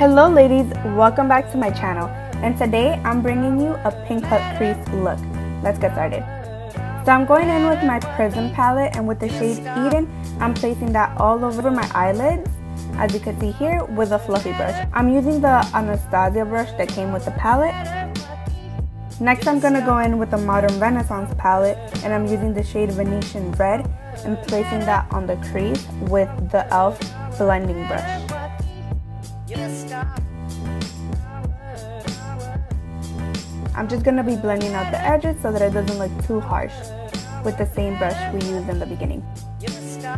Hello ladies, welcome back to my channel, and today I'm bringing you a pink cut crease look. Let's get started. So I'm going in with my Prism palette, and with the shade Eden, I'm placing that all over my eyelids, as you can see here, with a fluffy brush. I'm using the Anastasia brush that came with the palette. Next I'm going to go in with the Modern Renaissance palette, and I'm using the shade Venetian Red and placing that on the crease with the e.l.f. blending brush. I'm just going to be blending out the edges so that it doesn't look too harsh with the same brush we used in the beginning.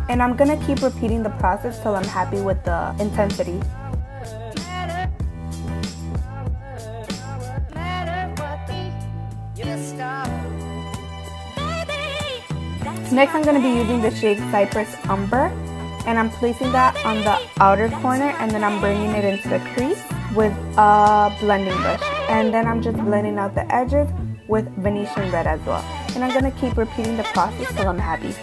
And I'm going to keep repeating the process till I'm happy with the intensity. Next I'm going to be using the shade Cypress Umber, and I'm placing that on the outer corner, and then I'm bringing it into the crease with a blending brush, and then I'm just blending out the edges with Venetian Red as well. And I'm going to keep repeating the process till I'm happy.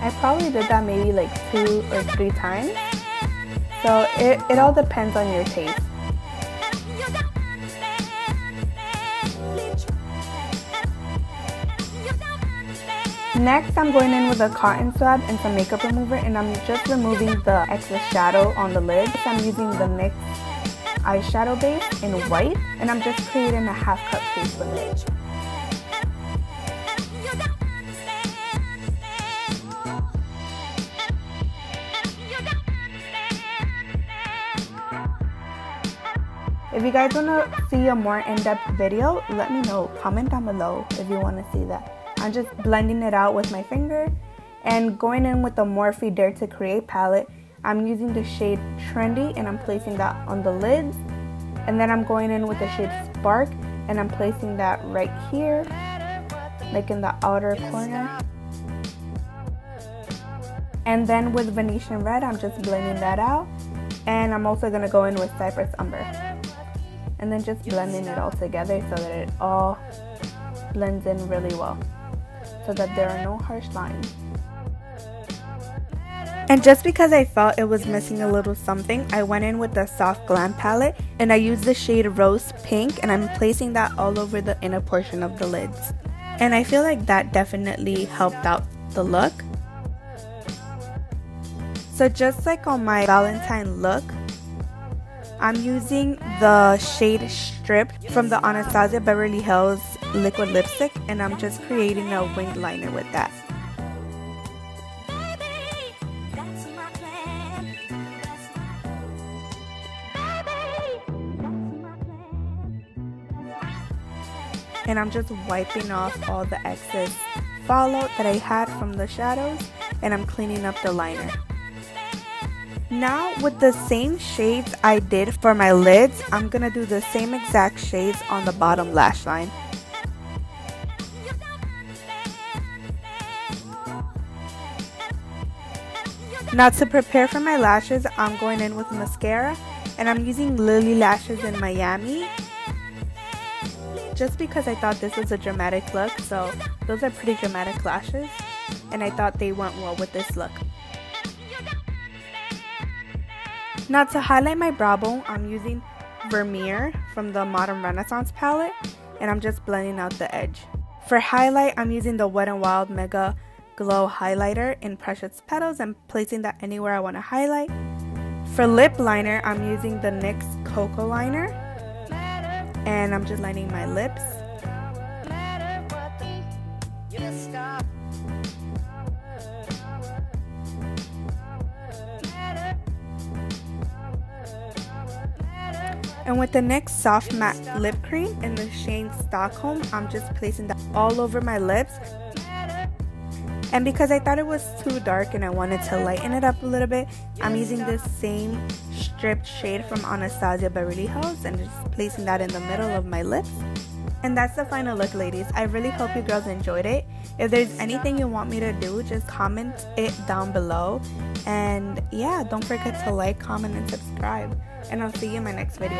I probably did that maybe like 2 or 3 times, so it all depends on your taste. Next, I'm going in with a cotton swab and some makeup remover, and I'm just removing the excess shadow on the lids. I'm using the NYX eyeshadow base in white, and I'm just creating a half cut crease with it. If you guys want to see a more in-depth video, let me know. Comment down below if you want to see that. I'm just blending it out with my finger, and going in with the Morphe Dare to Create palette. I'm using the shade Trendy, and I'm placing that on the lids. And then I'm going in with the shade Spark, and I'm placing that right here, like in the outer corner. And then with Venetian Red, I'm just blending that out. And I'm also going to go in with Cypress Umber. And then just blending it all together so that it all blends in really well, so that there are no harsh lines. And just because I felt it was missing a little something, I went in with the Soft Glam palette, and I used the shade Rose Pink, and I'm placing that all over the inner portion of the lids. And I feel like that definitely helped out the look. So just like on my Valentine look, I'm using the shade Strip from the Anastasia Beverly Hills liquid lipstick, and I'm just creating a winged liner with that. And I'm just wiping off all the excess fallout that I had from the shadows, and I'm cleaning up the liner. Now with the same shades I did for my lids, I'm going to do the same exact shades on the bottom lash line. Now to prepare for my lashes, I'm going in with mascara, and I'm using Lily Lashes in Miami, just because I thought this was a dramatic look. So those are pretty dramatic lashes, and I thought they went well with this look. Now to highlight my brow bone, I'm using Vermeer from the Modern Renaissance palette, and I'm just blending out the edge. For highlight, I'm using the Wet n Wild Mega Glow Highlighter in Precious Petals and placing that anywhere I want to highlight. For lip liner, I'm using the NYX Cocoa Liner, and I'm just lining my lips. And with the NYX Soft Matte Lip Cream in the shade Stockholm, I'm just placing that all over my lips. And because I thought it was too dark and I wanted to lighten it up a little bit, I'm using this same stripped shade from Anastasia Beverly Hills and just placing that in the middle of my lips. And that's the final look, ladies. I really hope you girls enjoyed it. If there's anything you want me to do, just comment it down below. And yeah, don't forget to like, comment, and subscribe. And I'll see you in my next video.